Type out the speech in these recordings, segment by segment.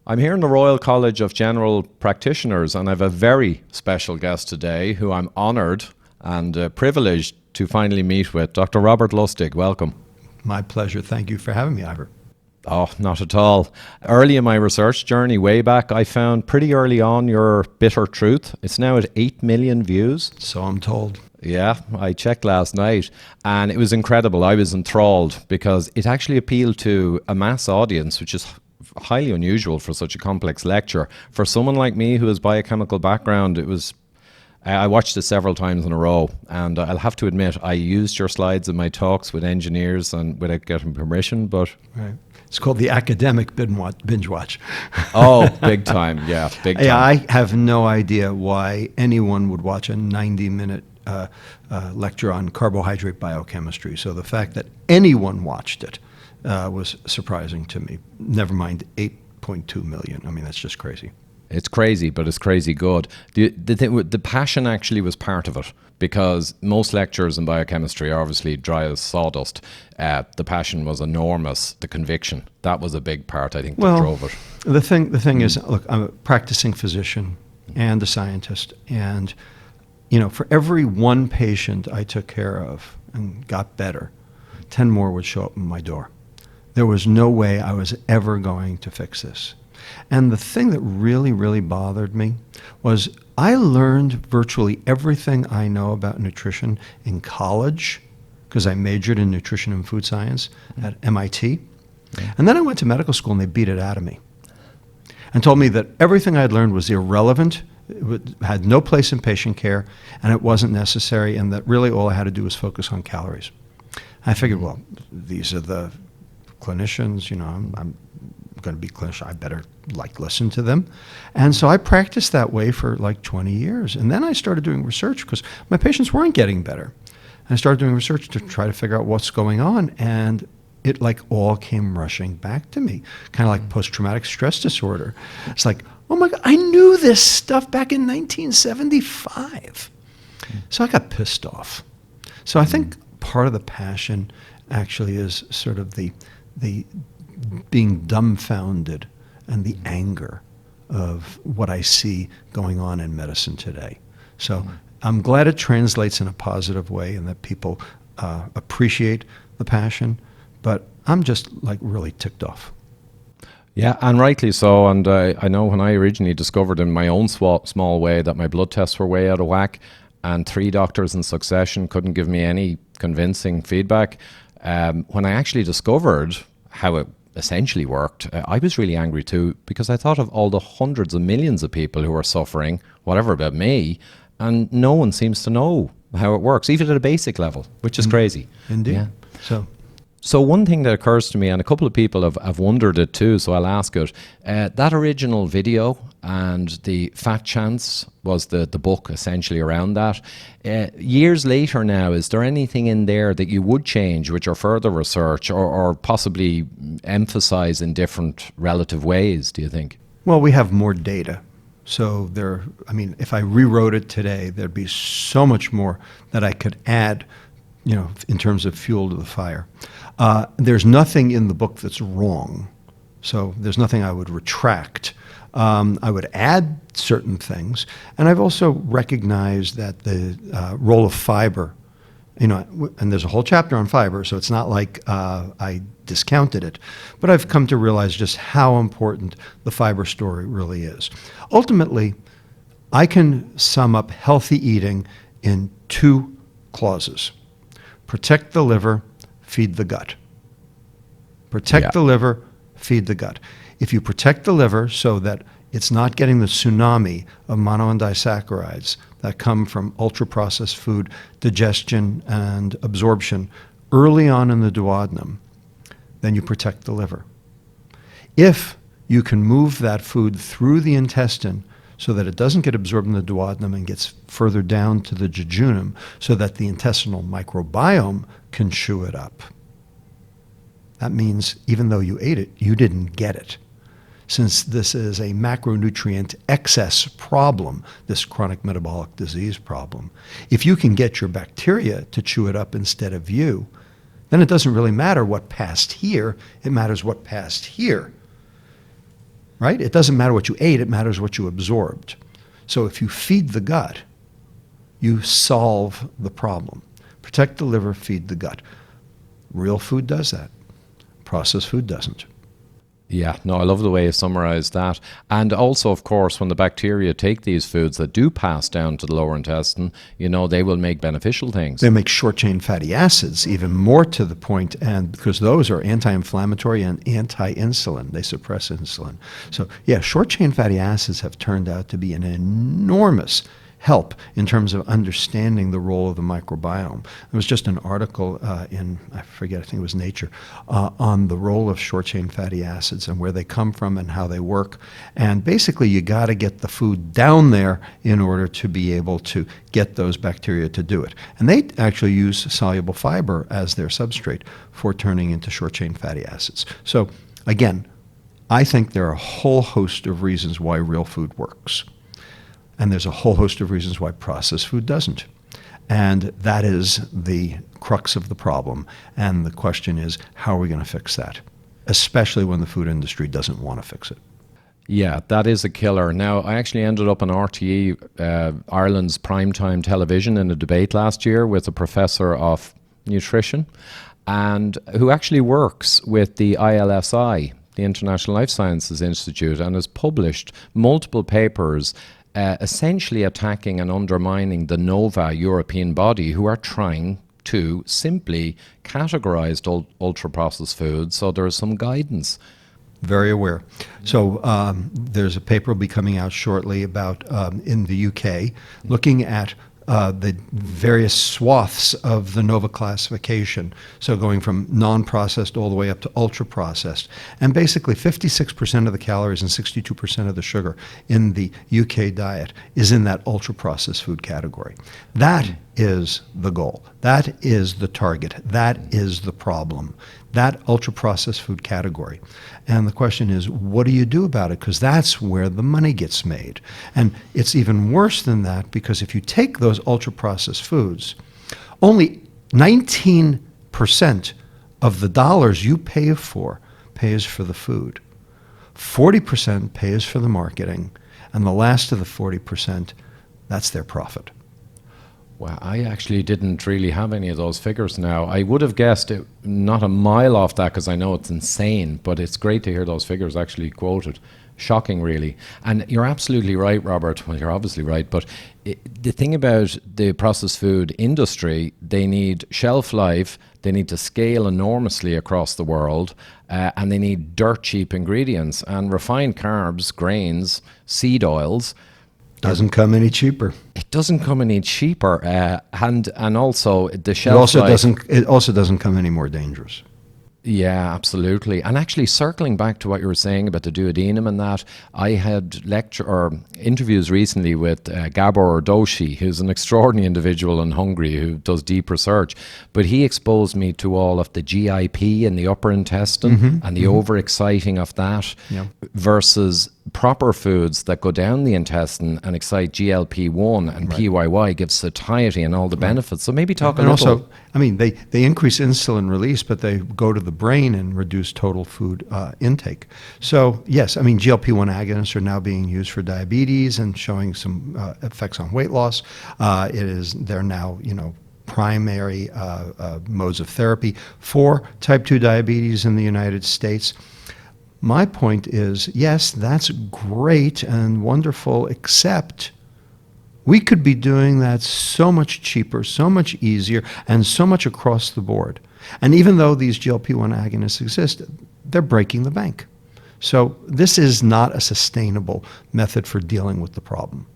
I'm here in the Royal College of General Practitioners, and I have a very special guest today who I'm honoured and privileged to finally meet with, Dr. Robert Lustig. Welcome. My pleasure. Thank you for having me, Ivor. Oh, not at all. Early in my research journey, way back, I found pretty early on your Bitter Truth. It's now at 8 million views. So I'm told. Yeah, I checked last night and it was incredible. I was enthralled because it actually appealed to a mass audience, which is highly unusual for such a complex lecture. For someone like me who has biochemical background, I watched it several times in a row, and I'll have to admit I used your slides in my talks with engineers and without getting permission, but... Right. It's called the academic binge watch. Oh, big time. Yeah, big time. Yeah, I have no idea why anyone would watch a 90-minute lecture on carbohydrate biochemistry. So the fact that anyone watched it was surprising to me. Never mind 8.2 million. I mean, that's just crazy. It's crazy, but it's crazy good. The passion actually was part of it, because most lectures in biochemistry are obviously dry as sawdust. The passion was enormous. The conviction, that was a big part, I think, that drove it. The thing is, look, I'm a practicing physician and a scientist, and for every one patient I took care of and got better, 10 more would show up in my door. There was no way I was ever going to fix this. And the thing that really, really bothered me was I learned virtually everything I know about nutrition in college, because I majored in nutrition and food science at MIT. And then I went to medical school and they beat it out of me and told me that everything I'd learned was irrelevant, had no place in patient care, and it wasn't necessary, and that really all I had to do was focus on calories. I figured, well, these are the clinicians, I'm going to be clinician, I better listen to them. And so I practiced that way for like 20 years. And then I started doing research because my patients weren't getting better. I started doing research to try to figure out what's going on, and it all came rushing back to me, kind of like post-traumatic stress disorder. It's like, oh my God, I knew this stuff back in 1975. So I got pissed off. So I think part of the passion actually is sort of the being dumbfounded and the anger of what I see going on in medicine today. So I'm glad it translates in a positive way and that people appreciate the passion, but I'm just really ticked off. Yeah, and rightly so. And I know when I originally discovered in my own small way that my blood tests were way out of whack, and 3 doctors in succession couldn't give me any convincing feedback. When I actually discovered how it essentially worked, I was really angry too, because I thought of all the hundreds of millions of people who are suffering, whatever about me, and no one seems to know how it works, even at a basic level, which is crazy. Indeed. Yeah. So one thing that occurs to me, and a couple of people have wondered it too, so I'll ask it, that original video and the Fat Chance was the book essentially around that. Years later now, is there anything in there that you would change with your further research or possibly emphasize in different relative ways, do you think? Well, we have more data. So if I rewrote it today, there'd be so much more that I could add, in terms of fuel to the fire. There's nothing in the book that's wrong. So there's nothing I would retract. I would add certain things. And I've also recognized that the role of fiber, and there's a whole chapter on fiber, so it's not like I discounted it. But I've come to realize just how important the fiber story really is. Ultimately, I can sum up healthy eating in 2 clauses. Protect the liver, feed the gut. Protect the liver, feed the gut. If you protect the liver so that it's not getting the tsunami of mono and disaccharides that come from ultra-processed food, digestion and absorption early on in the duodenum, then you protect the liver. If you can move that food through the intestine so that it doesn't get absorbed in the duodenum and gets further down to the jejunum so that the intestinal microbiome can chew it up, that means even though you ate it, you didn't get it. Since this is a macronutrient excess problem, this chronic metabolic disease problem, if you can get your bacteria to chew it up instead of you, then it doesn't really matter what passed here, it matters what passed here. right? It doesn't matter what you ate, it matters what you absorbed. So if you feed the gut, you solve the problem. Protect the liver, feed the gut. Real food does that. Processed food doesn't. Yeah, no, I love the way you summarized that. And also, of course, when the bacteria take these foods that do pass down to the lower intestine, they will make beneficial things. They make short-chain fatty acids, even more to the point, and because those are anti-inflammatory and anti-insulin. They suppress insulin. So, yeah, short-chain fatty acids have turned out to be an enormous help in terms of understanding the role of the microbiome. There was just an article in, I forget, I think it was Nature, on the role of short-chain fatty acids and where they come from and how they work. And basically, you got to get the food down there in order to be able to get those bacteria to do it. And they actually use soluble fiber as their substrate for turning into short-chain fatty acids. So again, I think there are a whole host of reasons why real food works. And there's a whole host of reasons why processed food doesn't. And that is the crux of the problem. And the question is, how are we going to fix that? Especially when the food industry doesn't want to fix it. Yeah, that is a killer. Now, I actually ended up on RTE, Ireland's primetime television, in a debate last year with a professor of nutrition, and who actually works with the ILSI, the International Life Sciences Institute, and has published multiple papers essentially attacking and undermining the NOVA European body, who are trying to simply categorize ultra-processed foods so there's some guidance. Very aware. So there's a paper will be coming out shortly about in the UK looking at the various swaths of the NOVA classification, so going from non-processed all the way up to ultra-processed. And basically 56% of the calories and 62% of the sugar in the UK diet is in that ultra-processed food category. That is the goal. That is the target. That is the problem. That ultra-processed food category. And the question is, what do you do about it? Because that's where the money gets made. And it's even worse than that, because if you take those ultra-processed foods, only 19% of the dollars you pays for the food. 40% pays for the marketing, and the last of the 40%, that's their profit. Well, I actually didn't really have any of those figures now. I would have guessed it not a mile off that, because I know it's insane, but it's great to hear those figures actually quoted. Shocking, really. And you're absolutely right, Robert. Well, you're obviously right, but the thing about the processed food industry, they need shelf life, they need to scale enormously across the world, and they need dirt cheap ingredients. And refined carbs, grains, seed oils, doesn't come any cheaper. It doesn't come any cheaper, and also the shelf life. It also doesn't come any more dangerous. Yeah, absolutely. And actually, circling back to what you were saying about the duodenum and that, I had interviews recently with Gabor Doshi, who's an extraordinary individual in Hungary who does deep research. But he exposed me to all of the GIP in the upper intestine and the overexciting of that versus proper foods that go down the intestine and excite GLP-1 and PYY, give satiety and all the benefits. So maybe talk a little. And also, I mean, they increase insulin release, but they go to the brain and reduce total food intake. So yes, I mean, GLP-1 agonists are now being used for diabetes and showing some effects on weight loss. They're now, primary modes of therapy for type 2 diabetes in the United States. My point is, yes, that's great and wonderful, except we could be doing that so much cheaper, so much easier, and so much across the board. And even though these GLP-1 agonists exist, they're breaking the bank. So this is not a sustainable method for dealing with the problem.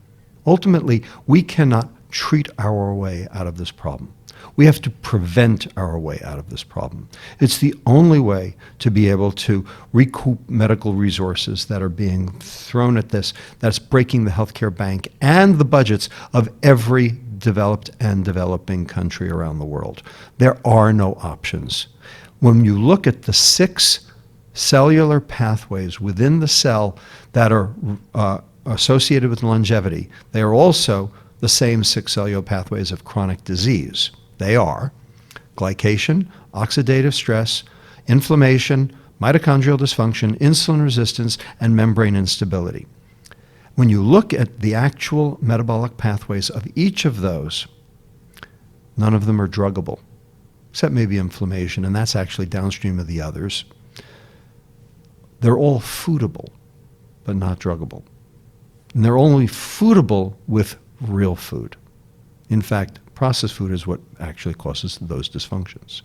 Ultimately, we cannot treat our way out of this problem. We have to prevent our way out of this problem. It's the only way to be able to recoup medical resources that are being thrown at this, that's breaking the healthcare bank and the budgets of every developed and developing country around the world. There are no options. When you look at the 6 cellular pathways within the cell that are associated with longevity, they are also the same 6 cellular pathways of chronic disease. They are glycation, oxidative stress, inflammation, mitochondrial dysfunction, insulin resistance, and membrane instability. When you look at the actual metabolic pathways of each of those, none of them are druggable, except maybe inflammation, and that's actually downstream of the others. They're all foodable, but not druggable. And they're only foodable with real food. In fact, processed food is what actually causes those dysfunctions.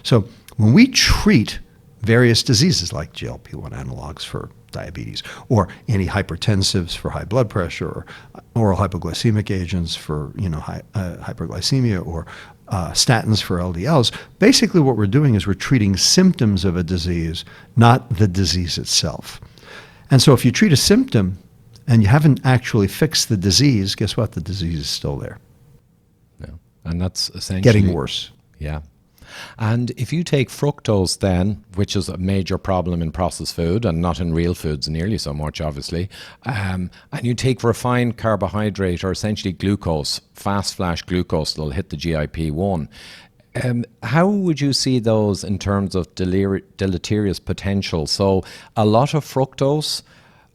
So when we treat various diseases like GLP-1 analogs for diabetes, or antihypertensives for high blood pressure, or oral hypoglycemic agents for hyperglycemia, or statins for LDLs, basically what we're doing is we're treating symptoms of a disease, not the disease itself. And so if you treat a symptom and you haven't actually fixed the disease, guess what? The disease is still there. Yeah. And that's essentially getting worse. Yeah. And if you take fructose then, which is a major problem in processed food and not in real foods nearly so much, obviously, and you take refined carbohydrate or essentially glucose, fast flash glucose that'll hit the GIP-1, how would you see those in terms of deleterious potential? So a lot of fructose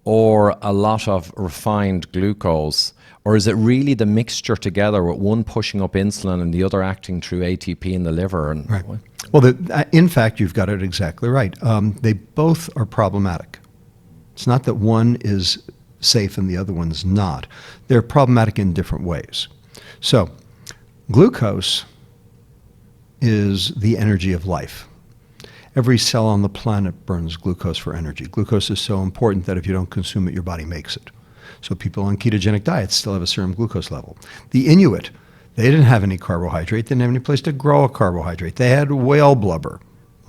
or a lot of refined glucose, or is it really the mixture together with one pushing up insulin and the other acting through ATP in the liver? And right. Well, in fact, you've got it exactly right. They both are problematic. It's not that one is safe and the other one's not. They're problematic in different ways. So glucose is the energy of life. Every cell on the planet burns glucose for energy. Glucose is so important that if you don't consume it, your body makes it. So people on ketogenic diets still have a serum glucose level. The Inuit, they didn't have any carbohydrate. They didn't have any place to grow a carbohydrate. They had whale blubber.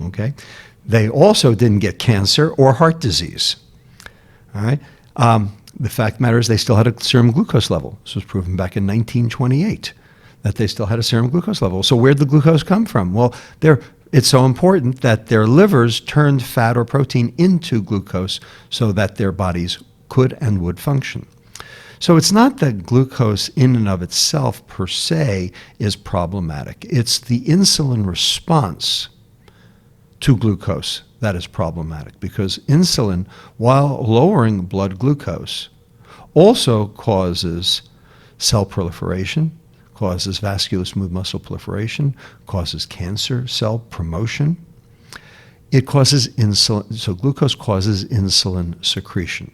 Okay? They also didn't get cancer or heart disease. All right? The fact of the matter is they still had a serum glucose level. This was proven back in 1928 that they still had a serum glucose level. So where'd the glucose come from? Well, it's so important that their livers turned fat or protein into glucose so that their bodies could and would function. So it's not that glucose in and of itself per se is problematic. It's the insulin response to glucose that is problematic, because insulin, while lowering blood glucose, also causes cell proliferation, causes vascular smooth muscle proliferation, causes cancer cell promotion. It causes insulin, so glucose causes insulin secretion.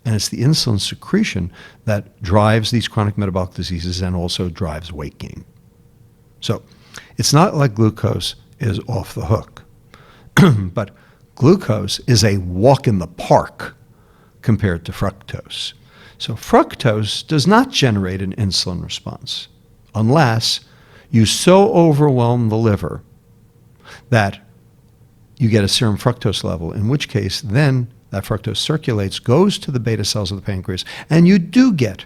And it's the insulin secretion that drives these chronic metabolic diseases and also drives weight gain. So it's not like glucose is off the hook, but glucose is a walk in the park compared to fructose. So fructose does not generate an insulin response unless you so overwhelm the liver that you get a serum fructose level, in which case then that fructose circulates, goes to the beta cells of the pancreas, and you do get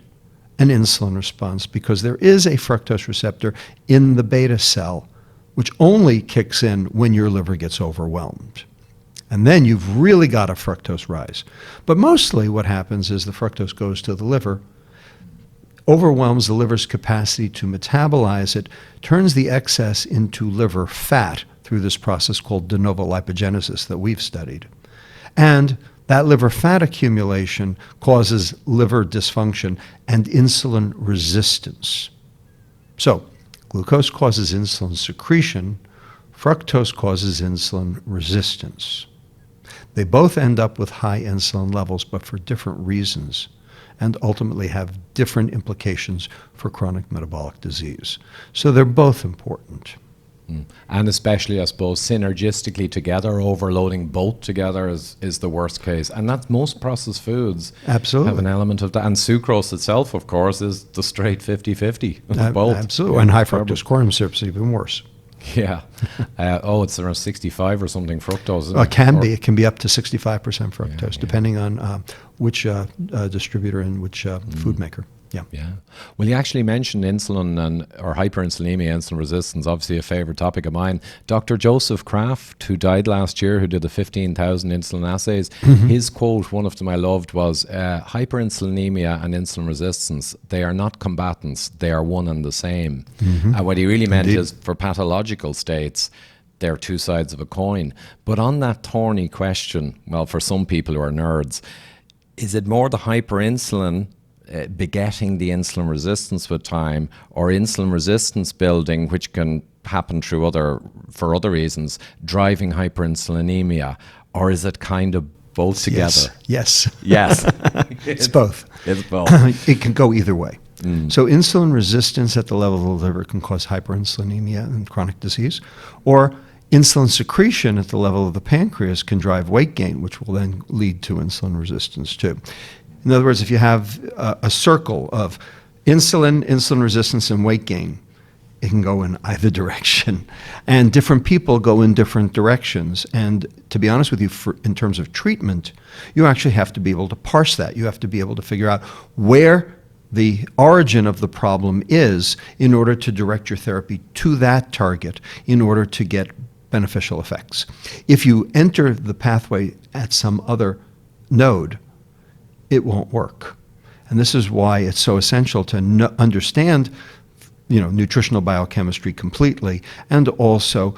an insulin response because there is a fructose receptor in the beta cell, which only kicks in when your liver gets overwhelmed. And then you've really got a fructose rise. But mostly what happens is the fructose goes to the liver, overwhelms the liver's capacity to metabolize it, turns the excess into liver fat through this process called de novo lipogenesis that we've studied. And that liver fat accumulation causes liver dysfunction and insulin resistance. So glucose causes insulin secretion, fructose causes insulin resistance. They both end up with high insulin levels, but for different reasons, and ultimately have different implications for chronic metabolic disease. So they're both important. And especially, I suppose, synergistically together, overloading both together is the worst case. And that's most processed foods Absolutely. have an element of that. And sucrose itself, of course, is the straight 50-50 both. Absolutely. And high fructose corn syrup is even worse. Yeah. It's around 65 or something fructose, isn't it? It can be up to 65% fructose, depending on which distributor and which food maker. Yeah. Well, you actually mentioned insulin or hyperinsulinemia, insulin resistance, obviously a favorite topic of mine. Dr. Joseph Kraft, who died last year, who did the 15,000 insulin assays, his quote, one of them I loved, was hyperinsulinemia and insulin resistance, they are not combatants, they are one and the same. What he really meant is for pathological states, they're two sides of a coin. But on that thorny question, well, for some people who are nerds, is it more the hyperinsulin begetting the insulin resistance with time, or insulin resistance building, which can happen for other reasons, driving hyperinsulinemia? Or is it kind of both together? Yes. Yes. It's both. It's both. It can go either way. So insulin resistance at the level of the liver can cause hyperinsulinemia and chronic disease, or insulin secretion at the level of the pancreas can drive weight gain, which will then lead to insulin resistance too. In other words, if you have a circle of insulin resistance, and weight gain, it can go in either direction. And different people go in different directions. And to be honest with you, in terms of treatment, you actually have to be able to parse that. You have to be able to figure out where the origin of the problem is in order to direct your therapy to that target in order to get beneficial effects. If you enter the pathway at some other node, it won't work. And this is why it's so essential to understand nutritional biochemistry completely, and also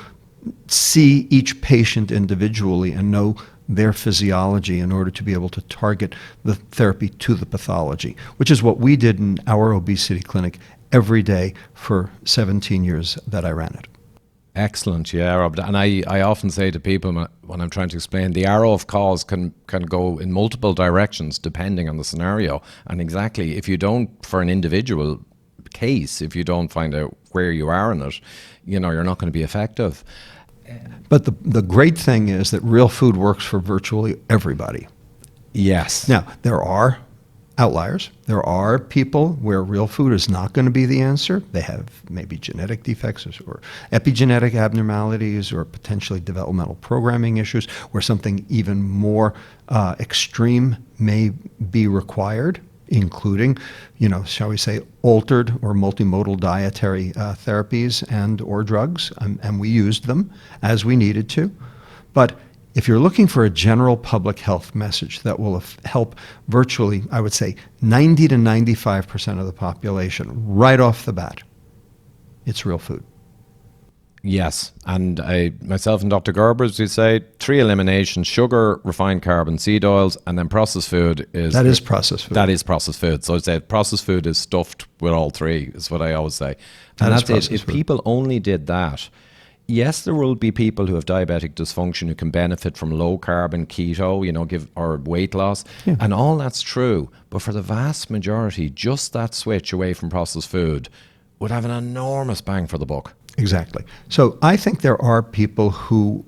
see each patient individually and know their physiology in order to be able to target the therapy to the pathology, which is what we did in our obesity clinic every day for 17 years that I ran it. Excellent, yeah, Rob. And I often say to people when I'm trying to explain, the arrow of cause can go in multiple directions depending on the scenario. And exactly, if you don't, for an individual case, if you don't find out where you are in it, you're not going to be effective. But the great thing is that real food works for virtually everybody. Yes. Now, there are outliers. There are people where real food is not going to be the answer. They have maybe genetic defects or epigenetic abnormalities or potentially developmental programming issues where something even more extreme may be required, including, shall we say, altered or multimodal dietary therapies and or drugs, and we used them as we needed to. But if you're looking for a general public health message that will help virtually, I would say, 90 to 95% of the population right off the bat, it's real food. Yes, and myself and Dr. Gerbers, we say 3 eliminations: sugar, refined carbon, seed oils, and then processed food is... That is processed food. That is processed food. So I'd say processed food is stuffed with all 3, is what I always say. And That is that's it. processed If food. people only did that, yes, there will be people who have diabetic dysfunction who can benefit from low carbon, keto, or weight loss. Yeah. And all that's true. But for the vast majority, just that switch away from processed food would have an enormous bang for the buck. Exactly. So I think there are people who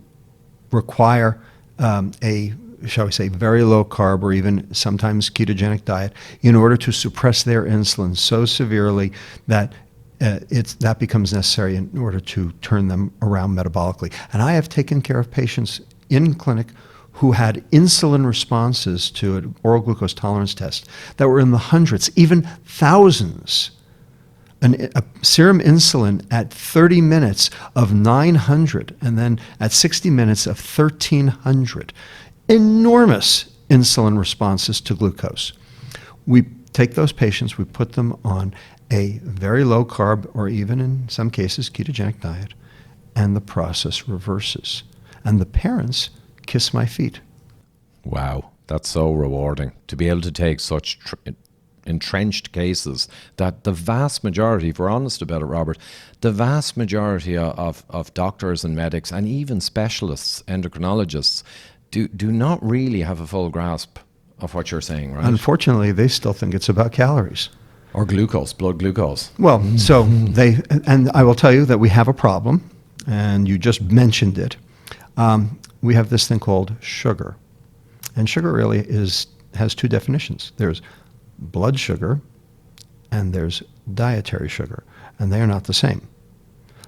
require shall we say, very low carb or even sometimes ketogenic diet in order to suppress their insulin so severely that that becomes necessary in order to turn them around metabolically. And I have taken care of patients in clinic who had insulin responses to an oral glucose tolerance test that were in the hundreds, even thousands. A serum insulin at 30 minutes of 900, and then at 60 minutes of 1,300. Enormous insulin responses to glucose. We take those patients, we put them on a very low carb, or even in some cases ketogenic diet, and the process reverses. And the parents kiss my feet. Wow, that's so rewarding to be able to take such entrenched cases that the vast majority, if we're honest about it, Robert, the vast majority of doctors and medics and even specialists, endocrinologists, do not really have a full grasp of what you're saying, right? Unfortunately, they still think it's about calories. Or glucose, blood glucose. Well, so and I will tell you that we have a problem, and you just mentioned it. We have this thing called sugar. And sugar really has 2 definitions. There's blood sugar and there's dietary sugar, and they are not the same.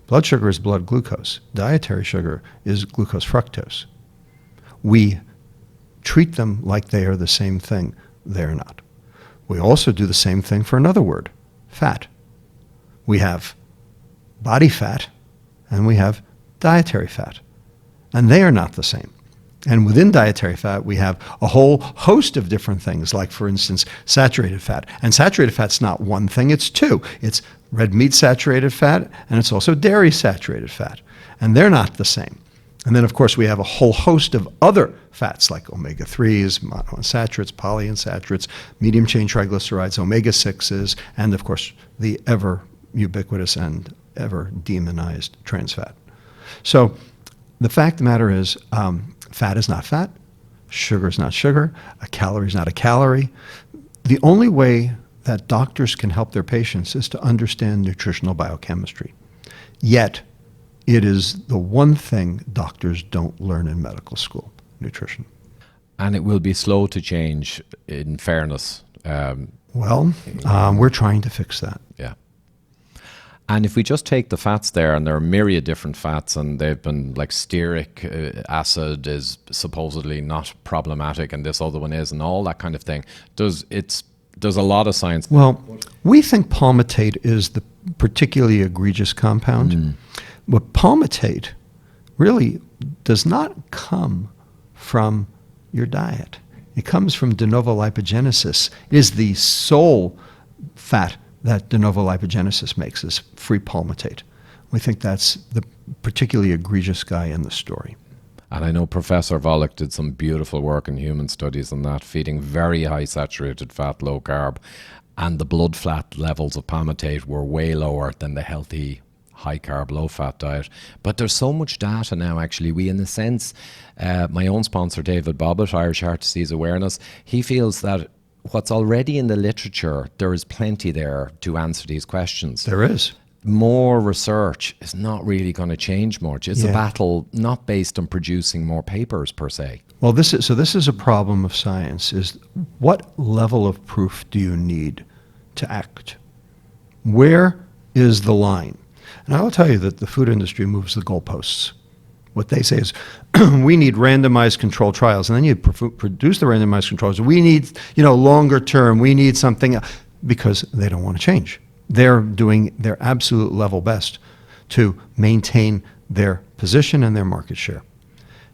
Blood sugar is blood glucose. Dietary sugar is glucose fructose. We treat them like they are the same thing. They are not. We also do the same thing for another word, fat. We have body fat and we have dietary fat, and they are not the same. And within dietary fat, we have a whole host of different things, like, for instance, saturated fat. And saturated fat's not one thing, it's 2. It's red meat saturated fat, and it's also dairy saturated fat. and they're not the same. And then, of course, we have a whole host of other fats like omega-3s, monounsaturates, polyunsaturates, medium-chain triglycerides, omega-6s, and, of course, the ever ubiquitous and ever demonized trans fat. So the fact of the matter is, fat is not fat, sugar is not sugar, a calorie is not a calorie. The only way that doctors can help their patients is to understand nutritional biochemistry. Yet, it is the one thing doctors don't learn in medical school, nutrition. And it will be slow to change, in fairness. We're trying to fix that. Yeah. And if we just take the fats there, and there are myriad different fats, and they've been like stearic acid is supposedly not problematic, and this other one is, and all that kind of thing. There's a lot of science. Well, we think palmitate is the particularly egregious compound. But palmitate really does not come from your diet. It comes from de novo lipogenesis. It is the sole fat that de novo lipogenesis makes, is free palmitate. We think that's the particularly egregious guy in the story. And I know Professor Volek did some beautiful work in human studies on that, feeding very high saturated fat, low carb, and the blood fat levels of palmitate were way lower than the healthy high carb, low fat diet. But there's so much data now, actually. We, in a sense, my own sponsor, David Bobbitt, Irish Heart Disease Awareness, he feels that what's already in the literature, there is plenty there to answer these questions. There is. More research is not really going to change much. It's a battle not based on producing more papers per se. Well, this is a problem of science, is what level of proof do you need to act? Where is the line? And I will tell you that the food industry moves the goalposts. What they say is, we need randomized controlled trials, and then you produce the randomized controls. We need, longer term. We need something, because they don't want to change. They're doing their absolute level best to maintain their position and their market share.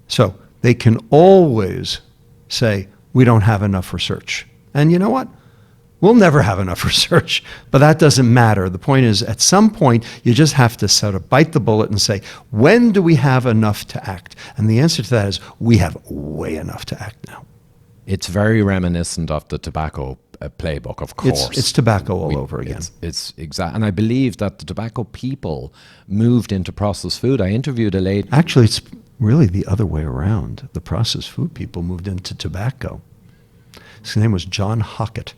So they can always say, we don't have enough research. And you know what? We'll never have enough research, but that doesn't matter. The point is, at some point, you just have to sort of bite the bullet and say, when do we have enough to act? And the answer to that is, we have way enough to act now. It's very reminiscent of the tobacco playbook, of course. It's tobacco all over again. It's exact, and I believe that the tobacco people moved into processed food. I interviewed a lady. Actually, it's really the other way around. The processed food people moved into tobacco. His name was John Hockett.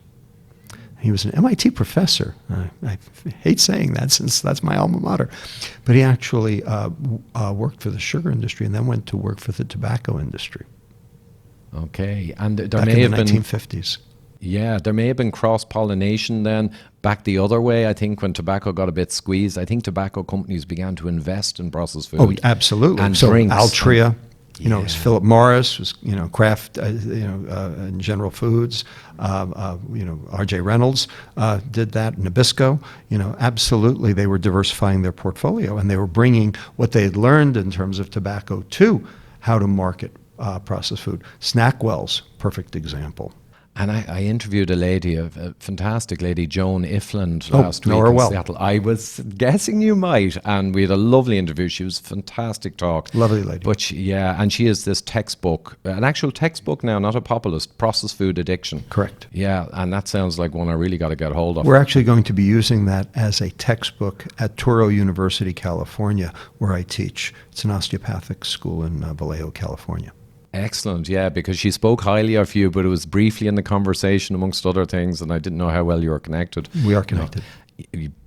He was an MIT professor. I hate saying that, since that's my alma mater. But he actually worked for the sugar industry and then went to work for the tobacco industry. Okay, and there back may in have the been 1950s. Yeah, there may have been cross-pollination then, back the other way. I think when tobacco got a bit squeezed, I think tobacco companies began to invest in processed food. Oh, absolutely. And so drinks. Altria, it was Philip Morris, was Kraft, and General Foods. R.J. Reynolds did that. Nabisco, absolutely, they were diversifying their portfolio, and they were bringing what they had learned in terms of tobacco to how to market processed food. Snackwell's, perfect example. And I interviewed a lady, a fantastic lady, Joan Ifland, last week in Seattle. I was guessing you might, and we had a lovely interview. She was a fantastic talk. Lovely lady. But and she is this textbook, an actual textbook now, not a populist, processed food addiction. Correct. Yeah, and that sounds like one I really got to get hold of. We're actually going to be using that as a textbook at Touro University, California, where I teach. It's an osteopathic school in Vallejo, California. Excellent, yeah, because she spoke highly of you, but it was briefly in the conversation amongst other things, and I didn't know how well you were connected. We are connected.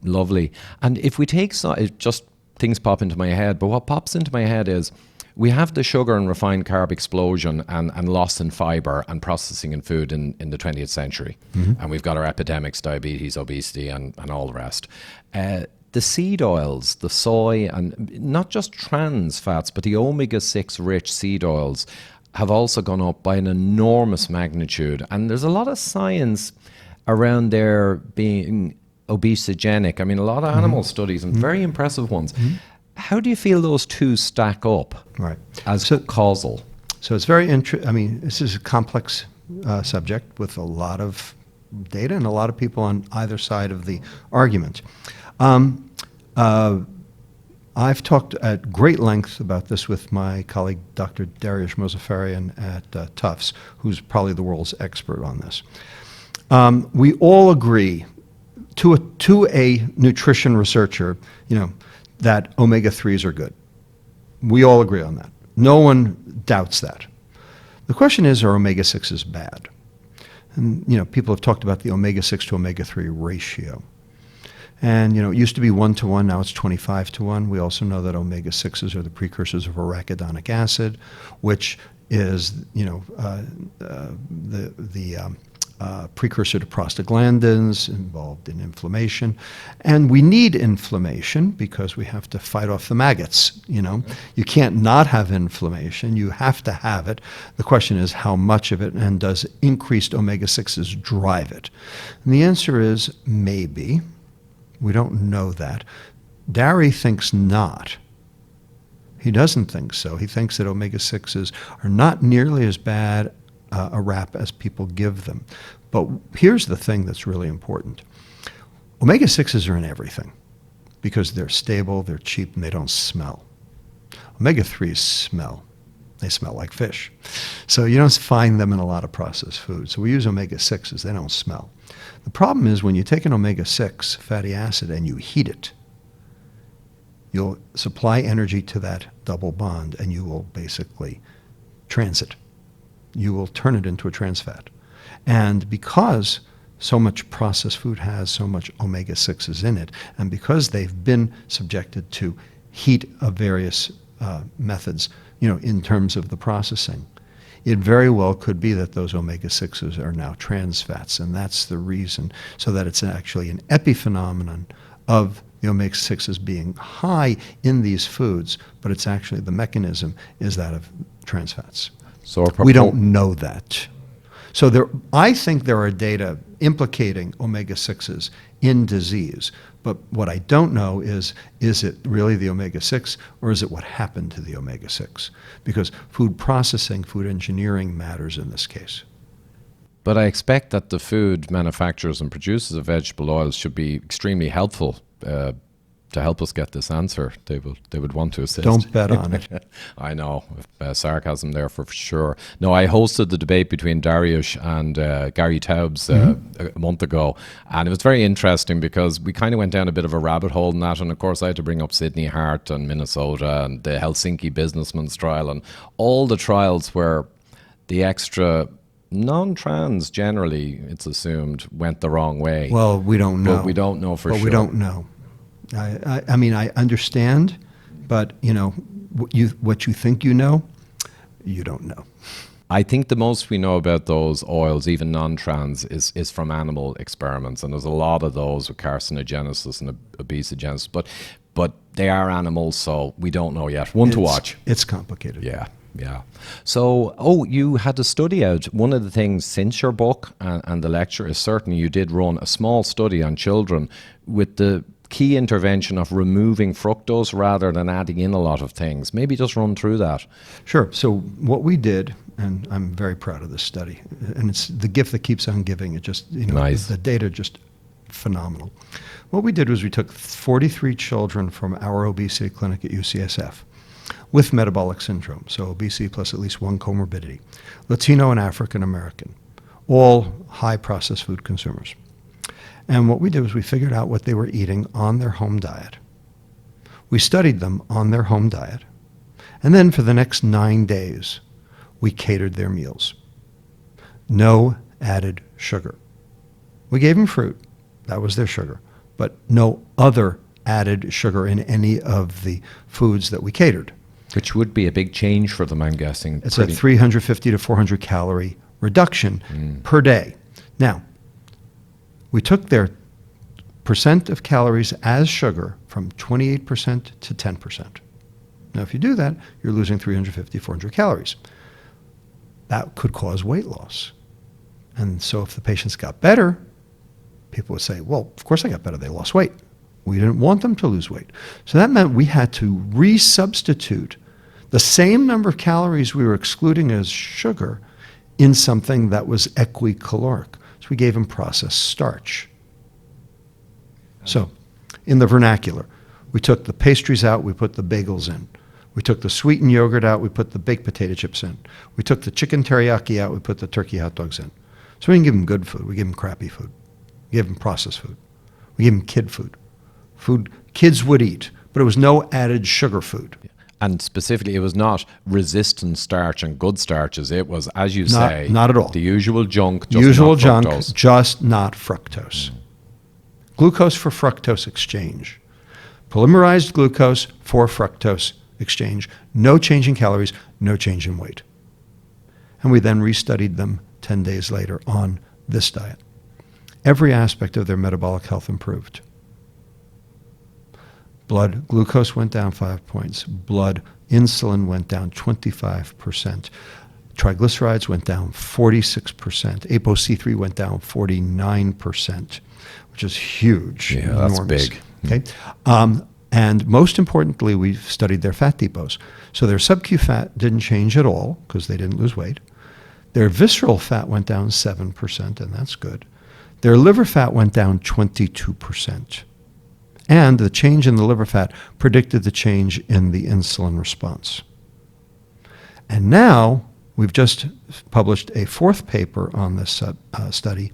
Lovely. And if we take, just things pop into my head, but what pops into my head is, we have the sugar and refined carb explosion and loss in fiber and processing in food in the 20th century. Mm-hmm. And we've got our epidemics, diabetes, obesity, and all the rest. The seed oils, the soy, and not just trans fats, but the omega-6 rich seed oils have also gone up by an enormous magnitude. And there's a lot of science around their being obesogenic. I mean, a lot of animal studies and very impressive ones. Mm-hmm. How do you feel those two stack up as causal? So it's very interesting. This is a complex subject with a lot of data and a lot of people on either side of the argument. I've talked at great length about this with my colleague, Dr. Dariush Mozaffarian at Tufts, who's probably the world's expert on this. We all agree, to a nutrition researcher, that omega-3s are good. We all agree on that. No one doubts that. The question is, are omega-6s bad? And, people have talked about the omega-6 to omega-3 ratio. And, it used to be 1-to-1, now it's 25-to-1. We also know that omega-6s are the precursors of arachidonic acid, which is, precursor to prostaglandins, involved in inflammation. And we need inflammation because we have to fight off the maggots, You can't not have inflammation. You have to have it. The question is how much of it, and does increased omega-6s drive it? And the answer is maybe. We don't know that. Dari thinks not. He doesn't think so. He thinks that omega-6s are not nearly as bad a rap as people give them. But here's the thing that's really important. Omega-6s are in everything because they're stable, they're cheap, and they don't smell. Omega-3s smell. They smell like fish. So you don't find them in a lot of processed foods. So we use omega-6s. They don't smell. The problem is when you take an omega-6 fatty acid and you heat it, you'll supply energy to that double bond and you will basically transit. You will turn it into a trans fat. And because so much processed food has so much omega-6s in it, and because they've been subjected to heat of various methods, in terms of the processing, it very well could be that those omega-6s are now trans fats, and that's the reason, so that it's actually an epiphenomenon of the omega-6s being high in these foods, but it's actually the mechanism is that of trans fats. So we don't know that. So I think there are data implicating omega-6s in disease, but what I don't know is it really the omega-6 or is it what happened to the omega-6? Because food processing, food engineering matters in this case. But I expect that the food manufacturers and producers of vegetable oils should be extremely helpful to help us get this answer. They would want to assist. Don't bet on it. I know, sarcasm there for sure. No, I hosted the debate between Dariush and Gary Taubes a month ago, and it was very interesting because we kind of went down a bit of a rabbit hole in that, and of course I had to bring up Sydney Hart and Minnesota and the Helsinki businessman's trial and all the trials where the extra non-trans, generally it's assumed, went the wrong way. Well, we don't know. But we don't know for sure. But we don't know. I mean, I understand, but what you think you know, you don't know. I think the most we know about those oils, even non-trans, is from animal experiments, and there's a lot of those with carcinogenesis and obesogenesis. But they are animals, so we don't know yet. To watch. It's complicated. Yeah. So, you had a study out. One of the things since your book and the lecture is certainly you did run a small study on children with the key intervention of removing fructose rather than adding in a lot of things. Maybe just run through that. Sure. So what we did, and I'm very proud of this study, and it's the gift that keeps on giving. It just, nice. The data just phenomenal. What we did was we took 43 children from our obesity clinic at UCSF with metabolic syndrome, so obesity plus at least one comorbidity, Latino and African American, all high processed food consumers. And what we did was we figured out what they were eating on their home diet. We studied them on their home diet. And then for the next 9 days, we catered their meals. No added sugar. We gave them fruit. That was their sugar. But no other added sugar in any of the foods that we catered. Which would be a big change for them, I'm guessing. It's a 350 to 400 calorie reduction per day. Now, we took their percent of calories as sugar from 28% to 10%. Now, if you do that, you're losing 350, 400 calories. That could cause weight loss. And so if the patients got better, people would say, well, of course I got better. They lost weight. We didn't want them to lose weight. So that meant we had to resubstitute the same number of calories we were excluding as sugar in something that was equicaloric. So we gave them processed starch. So in the vernacular, We took the pastries out, we put the bagels in. We took the sweetened yogurt out, we put the baked potato chips in. We took the chicken teriyaki out, we put the turkey hot dogs in. So we didn't give them good food, we gave them crappy food. We gave them processed food. We gave them kid food. Food kids would eat, but it was no added sugar food. And specifically, it was not resistant starch and good starches. It was, as you Not- say, not at all. the usual junk, just Usual not junk, fructose. just not fructose. Glucose for fructose exchange. Polymerized glucose for fructose exchange. No change in calories, no change in weight. And we then restudied them 10 days later on this diet. Every aspect of their metabolic health improved. Blood glucose went down 5 points. Blood insulin went down 25%. Triglycerides went down 46%. ApoC3 went down 49%, which is huge. Yeah, that's enormous. big. Okay. And most importantly, we studied their fat depots. So their sub-Q fat didn't change at all because they didn't lose weight. Their visceral fat went down 7%, and that's good. Their liver fat went down 22%. And the change in the liver fat predicted the change in the insulin response. And now we've just published a fourth paper on this study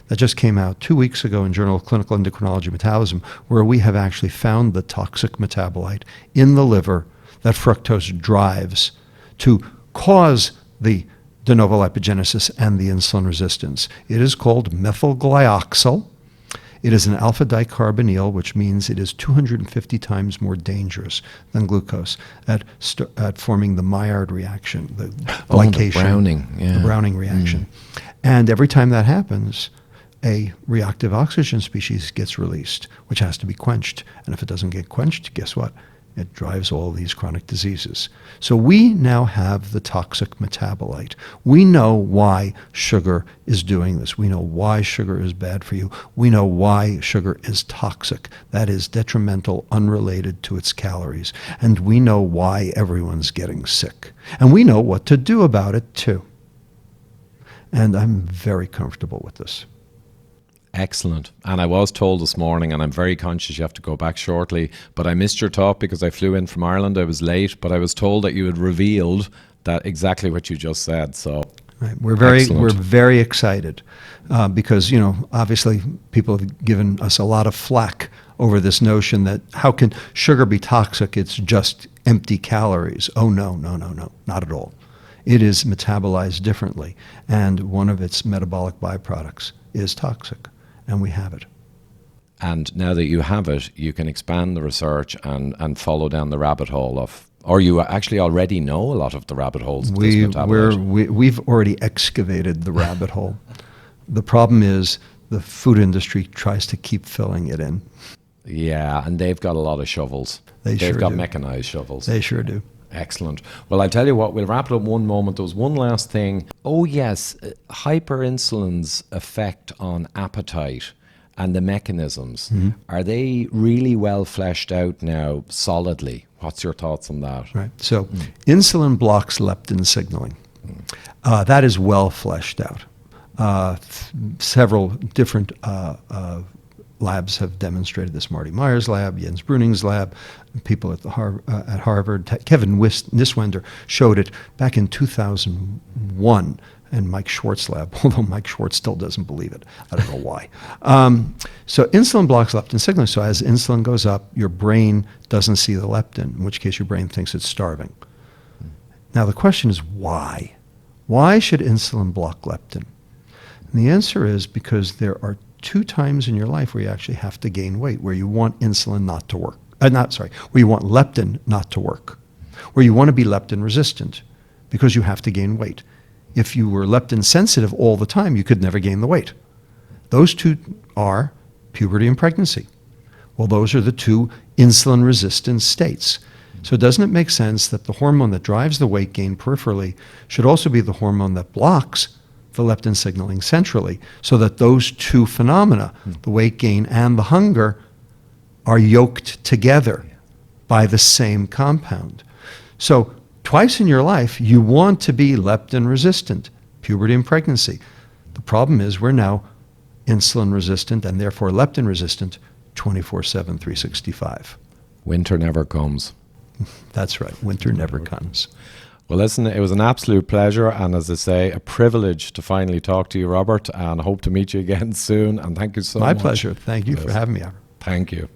that just came out 2 weeks ago in Journal of Clinical Endocrinology and Metabolism, where we have actually found the toxic metabolite in the liver that fructose drives to cause the de novo lipogenesis and the insulin resistance. It is called methylglyoxal. It is an alpha dicarbonyl, which means it is 250 times more dangerous than glucose at forming the Maillard reaction, the glycation, the Browning, yeah. the Browning reaction. And every time that happens, a reactive oxygen species gets released, which has to be quenched. And if it doesn't get quenched, guess what? It drives all these chronic diseases. So we now have the toxic metabolite. We know why sugar is doing this. We know why sugar is bad for you. We know why sugar is toxic. That is detrimental, unrelated to its calories. And we know why everyone's getting sick. And we know what to do about it too. And I'm very comfortable with this. Excellent. And I was told this morning, and I'm very conscious you have to go back shortly, but I missed your talk because I flew in from Ireland. I was late, but I was told that you had revealed that exactly what you just said. So right. We're excellent. very excited because, you know, obviously people have given us a lot of flack over this notion that how can sugar be toxic? It's just empty calories. Oh, no, not at all. It is metabolized differently, and one of its metabolic byproducts is toxic. And we have it. And now that you have it, you can expand the research and follow down the rabbit hole of, or you actually already know a lot of the rabbit holes of this metabolite. We've already excavated the rabbit hole. The problem is the food industry tries to keep filling it in. Yeah, and they've got a lot of shovels. They've got mechanized shovels. They sure do. Excellent. Well, I'll tell you what, we'll wrap it up one moment. There was one last thing. Oh, yes, hyperinsulin's effect on appetite and the mechanisms. Mm-hmm. Are they really well fleshed out now, solidly? What's your thoughts on that? Right. So insulin blocks leptin signaling. That is well fleshed out. Several different labs have demonstrated this. Marty Meyer's lab, Jens Bruning's lab, people at Harvard. Kevin Niswender showed it back in 2001 in Mike Schwartz's lab, although Mike Schwartz still doesn't believe it. I don't know why. So insulin blocks leptin signaling. So as insulin goes up, your brain doesn't see the leptin, in which case your brain thinks it's starving. Now the question is why? Why should insulin block leptin? And the answer is because there are 2 times in your life where you actually have to gain weight, where you want insulin not to work. Where you want leptin not to work. Where you want to be leptin resistant because you have to gain weight. If you were leptin sensitive all the time, you could never gain the weight. Those 2 are puberty and pregnancy. Well, those are the 2 insulin resistant states. So doesn't it make sense that the hormone that drives the weight gain peripherally should also be the hormone that blocks the leptin signaling centrally, so that those 2 phenomena, the weight gain and the hunger, are yoked together by the same compound. So twice in your life, you want to be leptin resistant, puberty and pregnancy. The problem is we're now insulin resistant and therefore leptin resistant 24/7, 365. Winter never comes. That's right. Winter never comes. Well, listen, it was an absolute pleasure, and as I say, a privilege to finally talk to you, Robert, and I hope to meet you again soon, and thank you so much. My pleasure. Thank you for having me. Thank you.